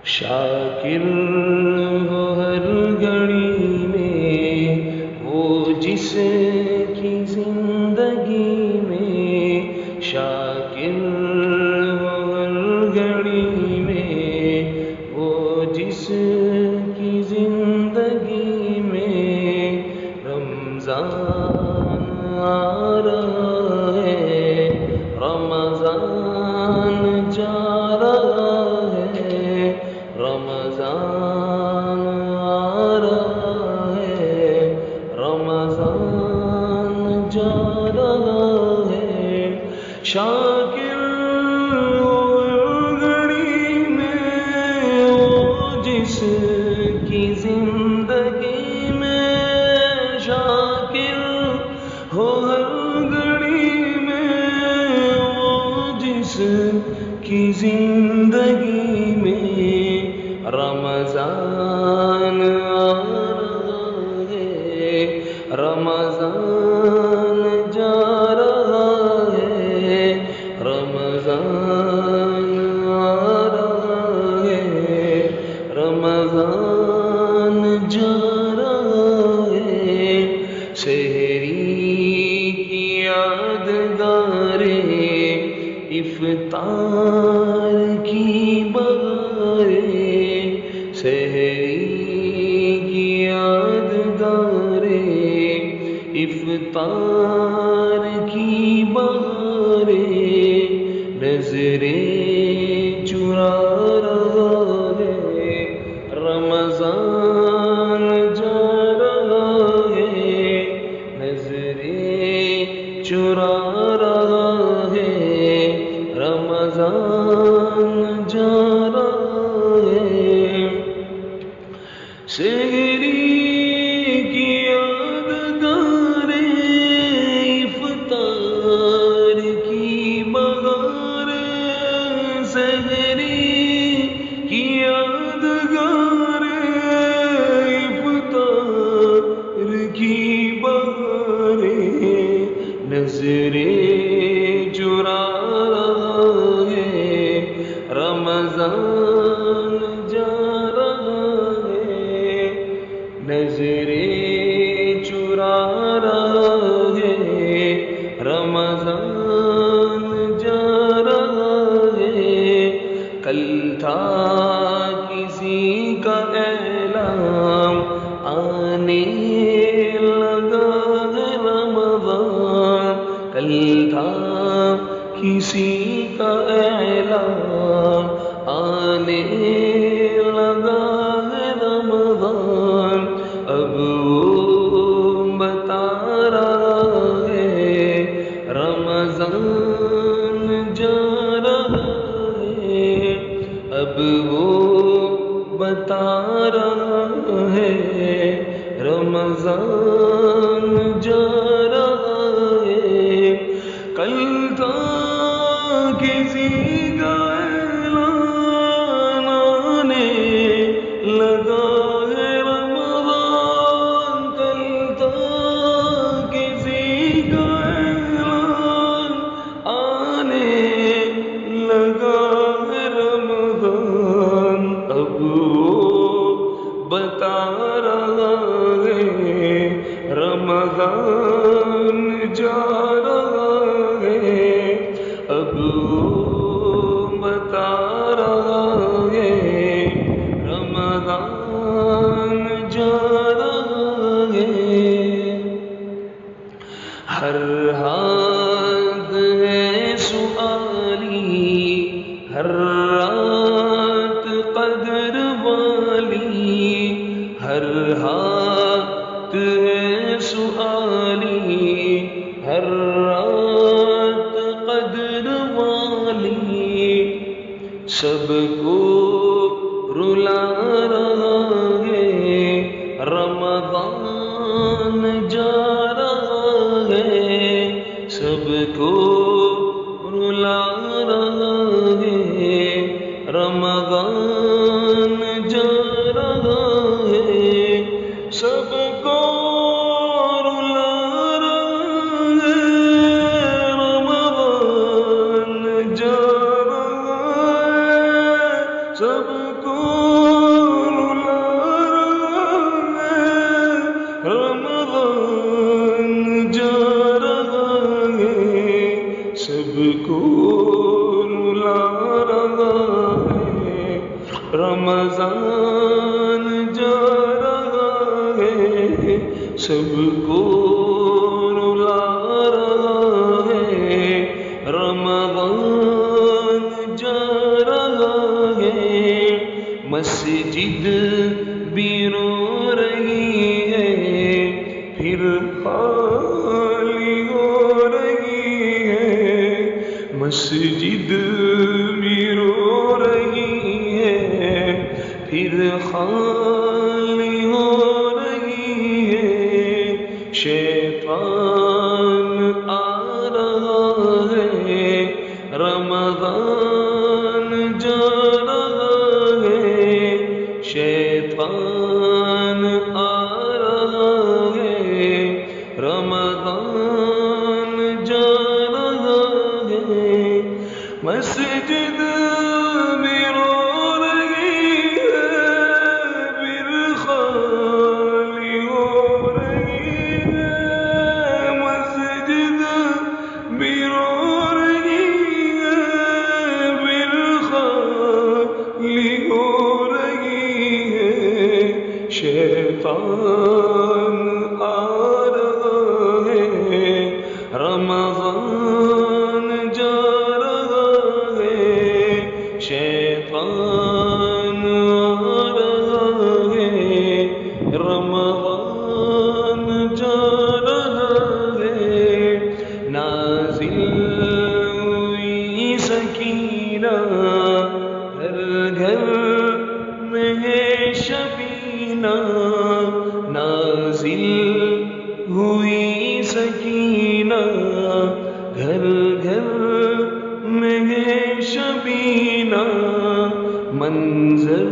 شاکر ہو ہر گھڑی میں وہ جس کی زندگی میں، شاکر ہو ہر گھڑی میں وہ جس کی زندگی میں، رمضان آ رہا ہے، رمضان جا رہا ہے، رمضان آ رہا ہے، رمضان جا رہا ہے۔ شاکر ہو ہر گھڑی میں وہ جس کی زندگی میں، شاکر ہو ہر گھڑی میں وہ جس کی زندگی میں، رمضان آ رہا ہے، رمضان جا رہا ہے، رمضان آ رہا ہے، رمضان جا رہا ہے۔ سحری کی یادگاریں، افطار کی بہاریں، سحری کی یادگاریں، افطار کی بہاریں، نظریں چرا رہا ہے، رمضان جا رہا ہے، نظریں چرا رہا ہے، رمضان جا رہا ہے۔ سحری کی یادگاریں، افطار کی بہاریں، سحری کی یادگاریں، افطار کی بہاریں، نظریں چرا رہا ہے، رمضان جا رہا ہے، نظریں چرا رہا ہے، رمضان جا رہا ہے۔ کل تھا کسی کا اعلان، آنے لگا ہے رمضان، کل تھا کسی کا اعلان، آنے لگا ہے رمضان، اب وہ بتا رہا ہے، رمضان جا رہا ہے، اب وہ بتا رہا ہے، رمضان جا رہا ہے۔ کل تھا کسی کا اعلان، آنے لگا ہے رمضان، کل تھا کسی کا اعلان، آنے لگا ہے رمضان، اب وہ بتا رہا ہے، رمضان جا رہا ہے، اب وہ بتا رہا ہے، رمضان جا رہا ہے۔ ہر ہاتھ ہے سوالی، ہر رات قدر والی، ہر ہاتھ ہے سوالی، ہر رات قدر والی، سب کو رلا رہا ہے، رمضان جا رہا ہے، سب کو رلا رہا ہے، رمضان جا رہا ہے، سب کو رلا رہا ہے، رمضان جا رہا ہے، سب کو رمضان جا رہا ہے سب کو رلا رہا ہے رمضان جا رہا ہے مسجد بھی رو رہی ہے پھر خالی ہو رہی ہے مسجد بھی رو رہی ہے پھر خالی ہو رہی ہے شیطان آ رہا ہے رمضان جا رہا ہے شیطان آ رہا ہے رمضان جا رہا ہے مسجد بھی رو رہی ہے پھر خالی ہو رہی ہے مسجد بھی رو رہی ہے پھر خالی ہو رہی ہے شیطان آ رہا ہے رمضان جا رہا ہے شیطان آ رہا ہے رمضان جا رہا ہے نازل ہوئی سکینہ گھر گھر میں ہے شبینہ نازل ہوئی سکینہ گھر گھر میں ہے شبینہ منظر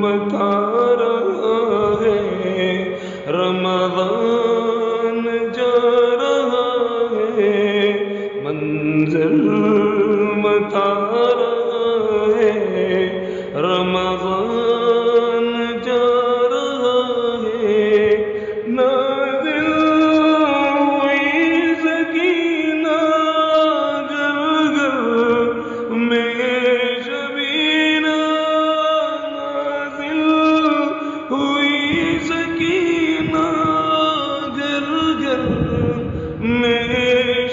بتا رہا ہے رمضان جا رہا ہے منظر بتا رہا ہے رمضان جا رہا ہے نازل ہوئی سکینہ گھر گھر میں شبینہ نازل ہوئی سکینہ گھر گھر میں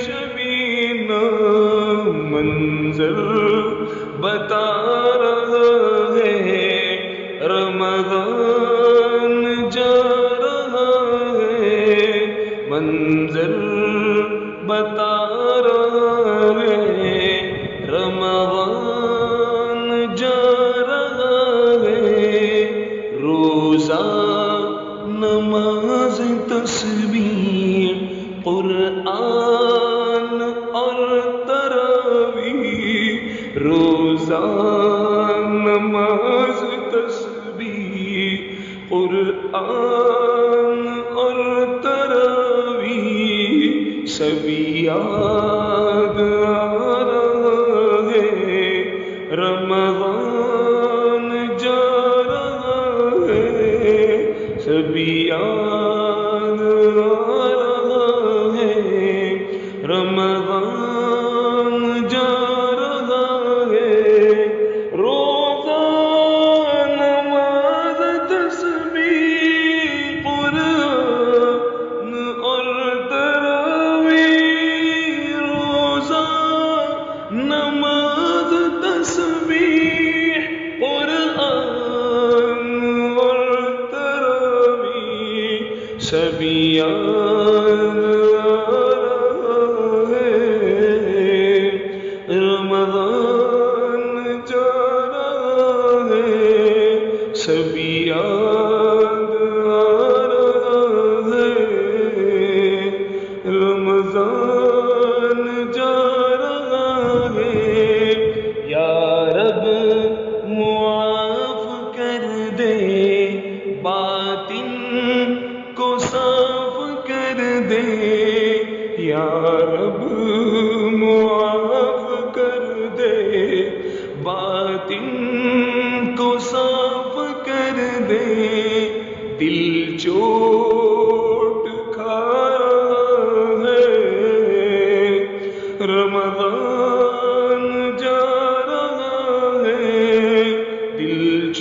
شبینہ منظر بتا رہا ہے رمضان جا رہا ہے منظر بتا رہا ہے رمضان جا رہا ہے روزہ نماز تسبیح قرآن اور تراویح روزہ نماز تسبیح قرآن اور تراویح سب یاد آ رہا ہے رمضان جا رہا ہے سب یاد آ رہا ہے رمضان جا رہا ہے روزہ نماز تسبیح قرآن اور تراویح روزہ نماز تسبیح قرآن اور تراویح سب یاد آ رہا ہے رمضان جا رہا ہے سب یاد آ رہا ہے رمضان جا رہا ہے یا رب معاف کر دے باطن کو صاف کر دے یا رب معاف کر دے باطن کو صاف کر دے دل چوٹ کھا رہا ہے رمضان جا رہا ہے دل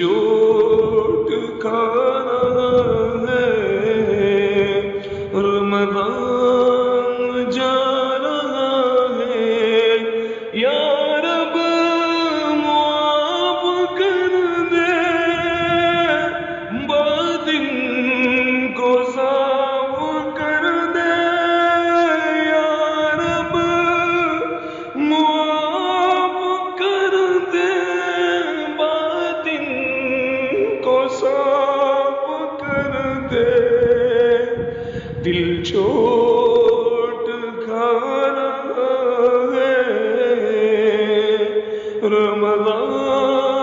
دل چوٹ کھا رہا ہے، رمضان